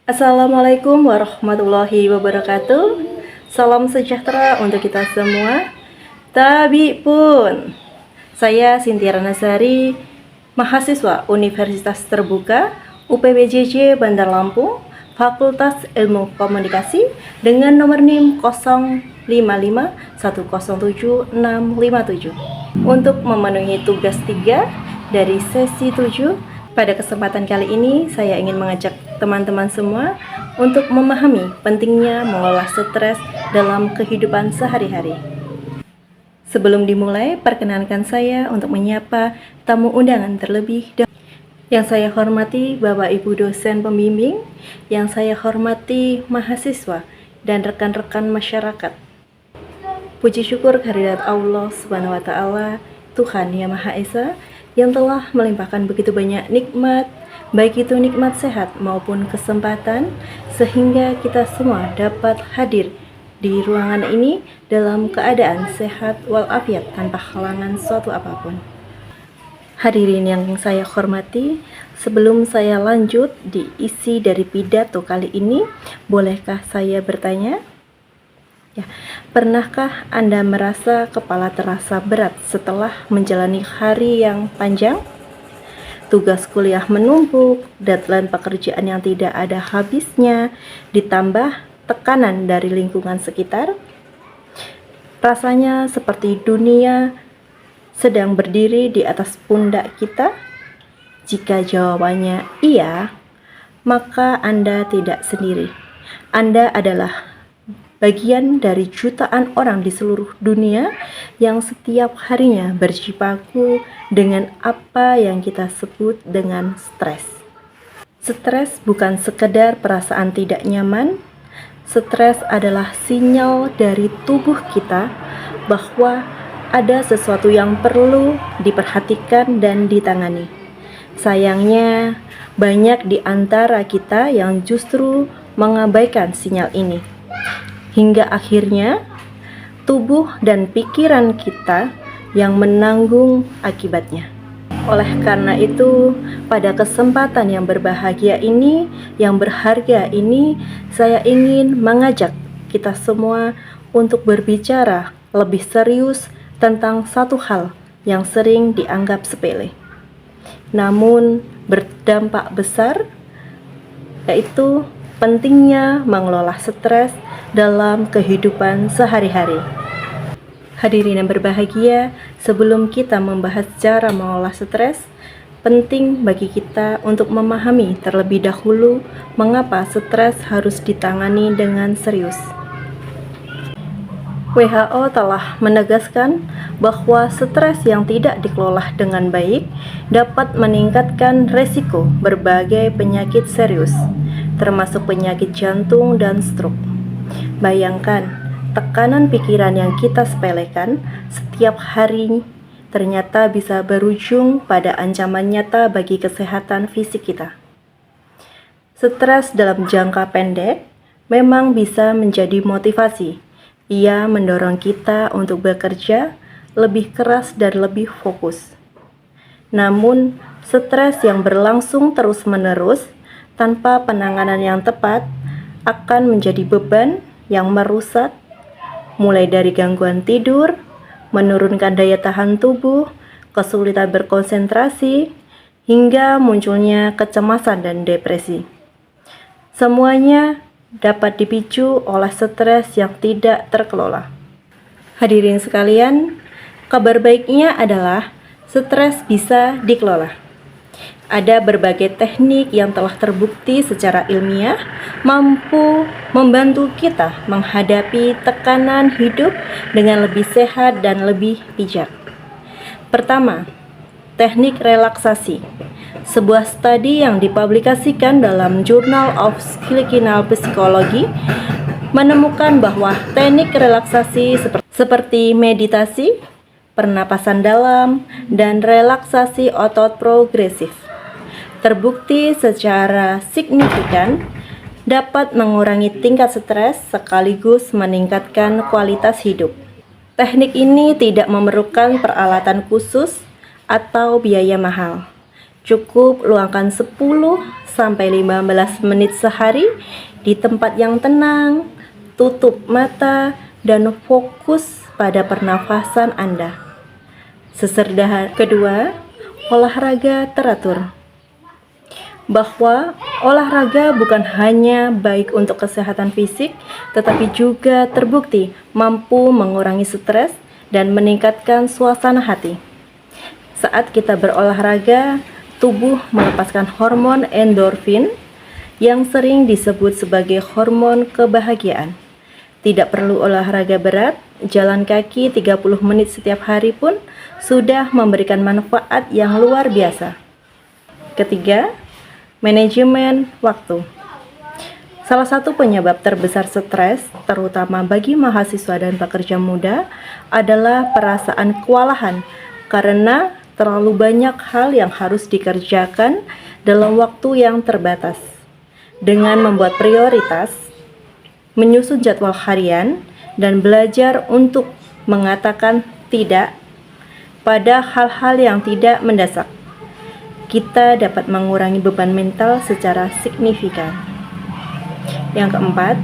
Assalamualaikum warahmatullahi wabarakatuh. Salam sejahtera untuk kita semua. Tabi pun. Saya Sintiara Nazari, mahasiswa Universitas Terbuka UPBJJ Bandar Lampung, Fakultas Ilmu Komunikasi dengan nomor NIM 0551076657 untuk memenuhi tugas 3 dari sesi 7. Pada kesempatan kali ini saya ingin mengajak teman-teman semua untuk memahami pentingnya mengelola stres dalam kehidupan sehari-hari. Sebelum dimulai, perkenankan saya untuk menyapa tamu undangan terlebih dahulu. Yang saya hormati Bapak Ibu dosen pembimbing, yang saya hormati mahasiswa dan rekan-rekan masyarakat. Puji syukur kehadirat Allah Subhanahu wa taala, Tuhan Yang Maha Esa, yang telah melimpahkan begitu banyak nikmat, baik itu nikmat sehat maupun kesempatan, sehingga kita semua dapat hadir di ruangan ini dalam keadaan sehat walafiat tanpa halangan suatu apapun. Hadirin yang saya hormati, sebelum saya lanjut di isi dari pidato kali ini, bolehkah saya bertanya? Ya, pernahkah Anda merasa kepala terasa berat setelah menjalani hari yang panjang? Tugas kuliah menumpuk, deadline pekerjaan yang tidak ada habisnya, ditambah tekanan dari lingkungan sekitar? Rasanya seperti dunia sedang berdiri di atas pundak kita? Jika jawabannya iya, maka Anda tidak sendiri. Anda adalah bagian dari jutaan orang di seluruh dunia yang setiap harinya berjibaku dengan apa yang kita sebut dengan stres. Stres bukan sekedar perasaan tidak nyaman. Stres adalah sinyal dari tubuh kita bahwa ada sesuatu yang perlu diperhatikan dan ditangani. Sayangnya, banyak di antara kita yang justru mengabaikan sinyal ini. Hingga akhirnya tubuh dan pikiran kita yang menanggung akibatnya. Oleh karena itu, pada kesempatan yang berbahagia ini, yang berharga ini, saya ingin mengajak kita semua untuk berbicara lebih serius tentang satu hal yang sering dianggap sepele, namun berdampak besar, yaitu pentingnya mengelola stres dalam kehidupan sehari-hari. Hadirin yang berbahagia, sebelum kita membahas cara mengelola stres, penting bagi kita untuk memahami terlebih dahulu mengapa stres harus ditangani dengan serius. WHO telah menegaskan bahwa stres yang tidak dikelola dengan baik dapat meningkatkan resiko berbagai penyakit serius, termasuk penyakit jantung dan stroke. Bayangkan, tekanan pikiran yang kita sepelekan setiap hari ternyata bisa berujung pada ancaman nyata bagi kesehatan fisik kita. Stres dalam jangka pendek memang bisa menjadi motivasi. Ia mendorong kita untuk bekerja lebih keras dan lebih fokus. Namun, stres yang berlangsung terus-menerus tanpa penanganan yang tepat akan menjadi beban yang merusak, mulai dari gangguan tidur, menurunkan daya tahan tubuh, kesulitan berkonsentrasi, hingga munculnya kecemasan dan depresi. Semuanya dapat dipicu oleh stres yang tidak terkelola. Hadirin sekalian, kabar baiknya adalah stres bisa dikelola. Ada berbagai teknik yang telah terbukti secara ilmiah mampu membantu kita menghadapi tekanan hidup dengan lebih sehat dan lebih bijak. Pertama, teknik relaksasi. Sebuah studi yang dipublikasikan dalam Journal of Clinical Psychology menemukan bahwa teknik relaksasi seperti meditasi, pernapasan dalam, dan relaksasi otot progresif terbukti secara signifikan dapat mengurangi tingkat stres sekaligus meningkatkan kualitas hidup. Teknik ini tidak memerlukan peralatan khusus atau biaya mahal. Cukup luangkan 10-15 menit sehari di tempat yang tenang, tutup mata, dan fokus pada pernafasan Anda. Kedua, olahraga teratur. Bahwa olahraga bukan hanya baik untuk kesehatan fisik, tetapi juga terbukti mampu mengurangi stres dan meningkatkan suasana hati. Saat kita berolahraga, tubuh melepaskan hormon endorfin yang sering disebut sebagai hormon kebahagiaan. Tidak perlu olahraga berat, jalan kaki 30 menit setiap hari pun sudah memberikan manfaat yang luar biasa. Ketiga, manajemen waktu. Salah satu penyebab terbesar stres, terutama bagi mahasiswa dan pekerja muda, adalah perasaan kewalahan karena terlalu banyak hal yang harus dikerjakan dalam waktu yang terbatas. Dengan membuat prioritas, menyusun jadwal harian, dan belajar untuk mengatakan tidak pada hal-hal yang tidak mendesak, kita dapat mengurangi beban mental secara signifikan. Yang keempat,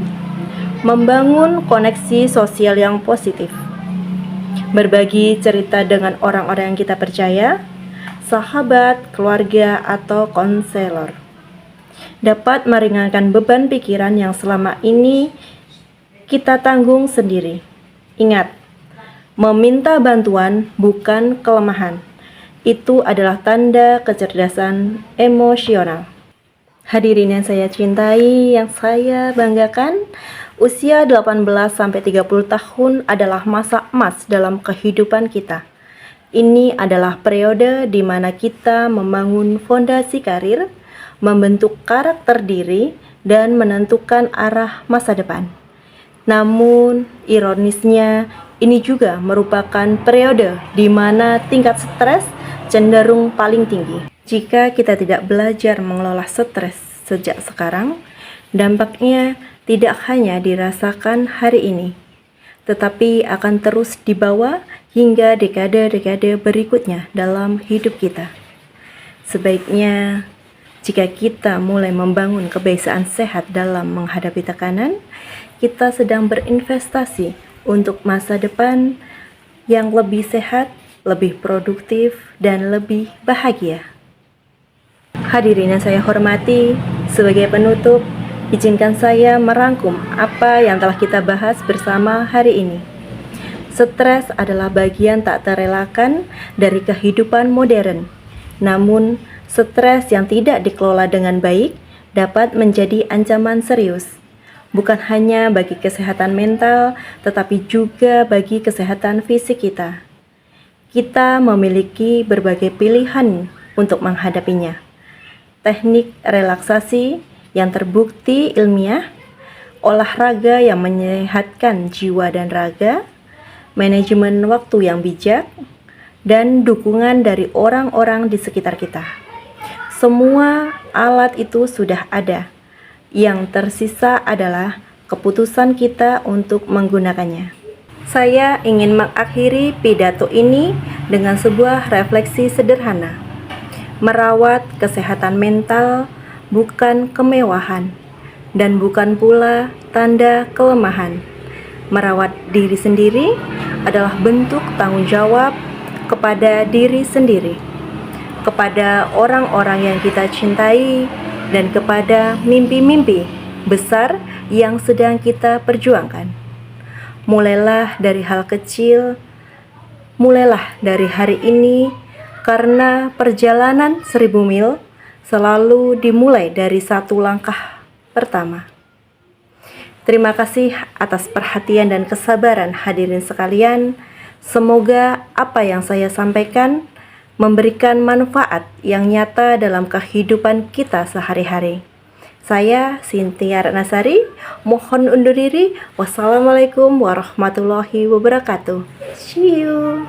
membangun koneksi sosial yang positif. Berbagi cerita dengan orang-orang yang kita percaya, sahabat, keluarga, atau konselor, dapat meringankan beban pikiran yang selama ini kita tanggung sendiri. Ingat, meminta bantuan bukan kelemahan. Itu adalah tanda kecerdasan emosional. Hadirin yang saya cintai, yang saya banggakan, usia 18-30 tahun adalah masa emas dalam kehidupan kita. Ini adalah periode di mana kita membangun fondasi karir, membentuk karakter diri, dan menentukan arah masa depan. Namun, ironisnya, ini juga merupakan periode di mana tingkat stres cenderung paling tinggi. Jika kita tidak belajar mengelola stres sejak sekarang, dampaknya tidak hanya dirasakan hari ini, tetapi akan terus dibawa hingga dekade-dekade berikutnya dalam hidup kita. Sebaiknya, jika kita mulai membangun kebiasaan sehat dalam menghadapi tekanan, kita sedang berinvestasi untuk masa depan yang lebih sehat, lebih produktif, dan lebih bahagia. Hadirin yang saya hormati, sebagai penutup, izinkan saya merangkum apa yang telah kita bahas bersama hari ini. Stres adalah bagian tak terelakkan dari kehidupan modern. Namun, stres yang tidak dikelola dengan baik dapat menjadi ancaman serius, bukan hanya bagi kesehatan mental, tetapi juga bagi kesehatan fisik kita. Kita memiliki berbagai pilihan untuk menghadapinya. Teknik relaksasi yang terbukti ilmiah, olahraga yang menyehatkan jiwa dan raga, manajemen waktu yang bijak, dan dukungan dari orang-orang di sekitar kita. Semua alat itu sudah ada. Yang tersisa adalah keputusan kita untuk menggunakannya. Saya ingin mengakhiri pidato ini dengan sebuah refleksi sederhana. Merawat kesehatan mental bukan kemewahan dan bukan pula tanda kelemahan. Merawat diri sendiri adalah bentuk tanggung jawab kepada diri sendiri, kepada orang-orang yang kita cintai, dan kepada mimpi-mimpi besar yang sedang kita perjuangkan. Mulailah dari hal kecil, mulailah dari hari ini, karena perjalanan 1000 mil selalu dimulai dari satu langkah pertama. Terima kasih atas perhatian dan kesabaran hadirin sekalian. Semoga apa yang saya sampaikan memberikan manfaat yang nyata dalam kehidupan kita sehari-hari. Saya Cynthia Ratnasari, mohon undur diri. Wassalamualaikum warahmatullahi wabarakatuh. See you.